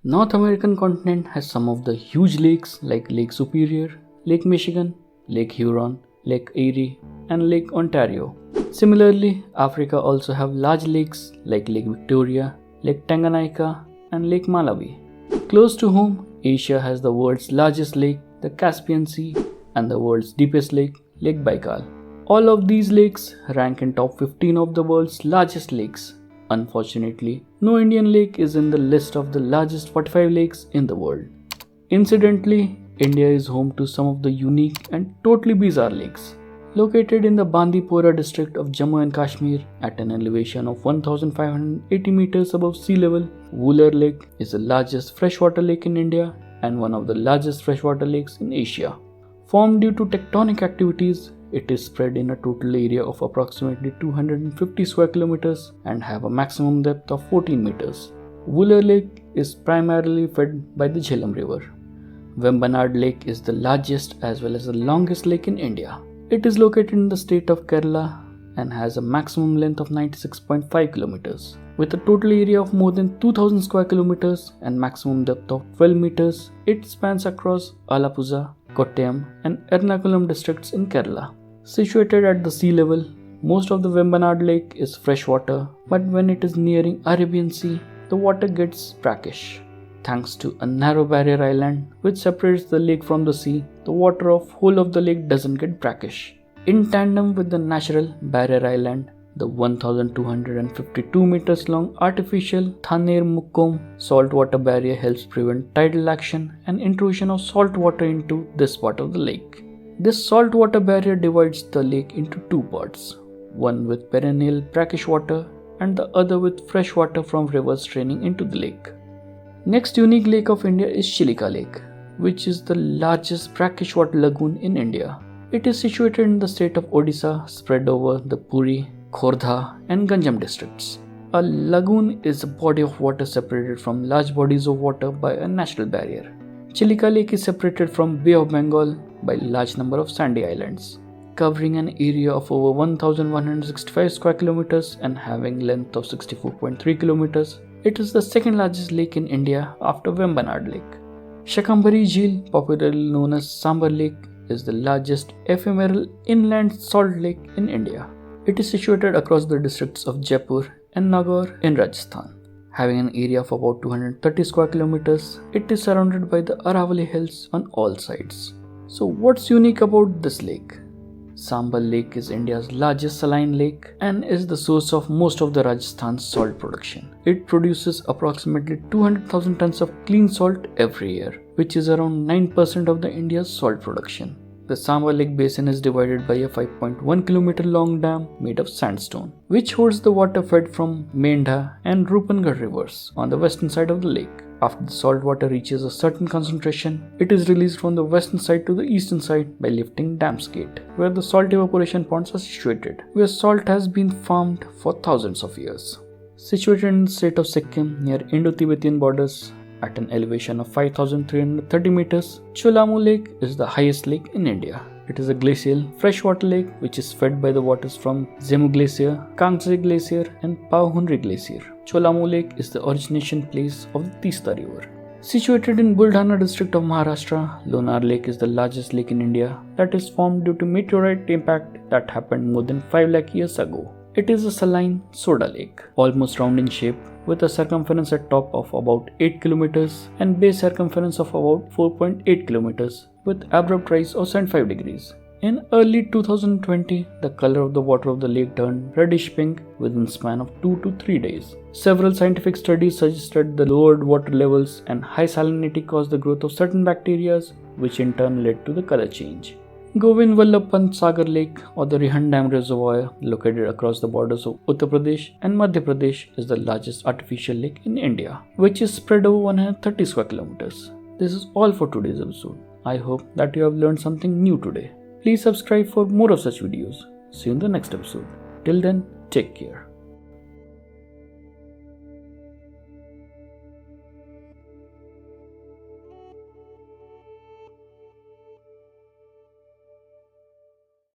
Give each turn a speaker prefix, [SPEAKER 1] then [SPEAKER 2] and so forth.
[SPEAKER 1] North American continent has some of the huge lakes like Lake Superior, Lake Michigan, Lake Huron, Lake Erie, and Lake Ontario. Similarly, Africa also have large lakes like Lake Victoria, Lake Tanganyika, and Lake Malawi. Close to home, Asia has the world's largest lake, the Caspian Sea, and the world's deepest lake, Lake Baikal. All of these lakes rank in top 15 of the world's largest lakes. Unfortunately, no Indian lake is in the list of the largest 45 lakes in the world. Incidentally, India is home to some of the unique and totally bizarre lakes. Located in the Bandipora district of Jammu and Kashmir at an elevation of 1580 meters above sea level, Wular Lake is the largest freshwater lake in India and one of the largest freshwater lakes in Asia. Formed due to tectonic activities, it is spread in a total area of approximately 250 square kilometers and have a maximum depth of 14 meters. Wular Lake is primarily fed by the Jhelum River. Vembanad Lake is the largest as well as the longest lake in India. It is located in the state of Kerala and has a maximum length of 96.5 kilometers. With a total area of more than 2000 square kilometers and maximum depth of 12 meters, it spans across Alappuzha, Kottayam and Ernakulam districts in Kerala. Situated at the sea level, most of the Vembanad Lake is freshwater, but when it is nearing Arabian Sea, the water gets brackish. Thanks to a narrow barrier island which separates the lake from the sea, the water of whole of the lake doesn't get brackish. In tandem with the natural barrier island, the 1252 meters long artificial Thaner Mukkom saltwater barrier helps prevent tidal action and intrusion of salt water into this part of the lake. This saltwater barrier divides the lake into two parts, one with perennial brackish water and the other with fresh water from rivers draining into the lake. Next unique lake of India is Chilika Lake, which is the largest brackish water lagoon in India. It is situated in the state of Odisha, spread over the Puri, Khordha and Ganjam districts. A lagoon is a body of water separated from large bodies of water by a natural barrier. Chilika Lake is separated from Bay of Bengal by a large number of sandy islands. Covering an area of over 1165 square kilometers and having length of 64.3 kilometers, it is the second largest lake in India after Vembanad Lake. Shakambhari Jheel, popularly known as Sambar Lake, is the largest ephemeral inland salt lake in India. It is situated across the districts of Jaipur and Nagaur in Rajasthan. Having an area of about 230 square kilometers, it is surrounded by the Aravalli Hills on all sides. So what's unique about this lake? Sambar Lake is India's largest saline lake and is the source of most of the Rajasthan's salt production. It produces approximately 200,000 tons of clean salt every year, which is around 9% of the India's salt production. The Sambar Lake basin is divided by a 5.1 kilometer long dam made of sandstone, which holds the water fed from Mendha and Rupangarh rivers on the western side of the lake. After the salt water reaches a certain concentration, it is released from the western side to the eastern side by lifting Dam's Gate, where the salt evaporation ponds are situated, where salt has been farmed for thousands of years. Situated in the state of Sikkim near Indo-Tibetan borders at an elevation of 5,330 meters, Cholamu Lake is the highest lake in India. It is a glacial freshwater lake which is fed by the waters from Zemu Glacier, Kangse Glacier and Paohunri Glacier. Cholamu Lake is the origination place of the Teesta River. Situated in Buldhana district of Maharashtra, Lonar Lake is the largest lake in India that is formed due to meteorite impact that happened more than 5 lakh years ago. It is a saline soda lake, almost round in shape, with a circumference at top of about 8 kilometers and base circumference of about 4.8 kilometers with abrupt rise of 75 degrees. In early 2020, the color of the water of the lake turned reddish pink within a span of 2 to 3 days. Several scientific studies suggested the lowered water levels and high salinity caused the growth of certain bacteria, which in turn led to the color change. Govind Vallabh Pant Sagar Lake or the Rihan Dam Reservoir, located across the borders of Uttar Pradesh and Madhya Pradesh, is the largest artificial lake in India, which is spread over 130 square kilometers. This is all for today's episode. I hope that you have learned something new today. Please subscribe for more of such videos. See you in the next episode. Till then, take care.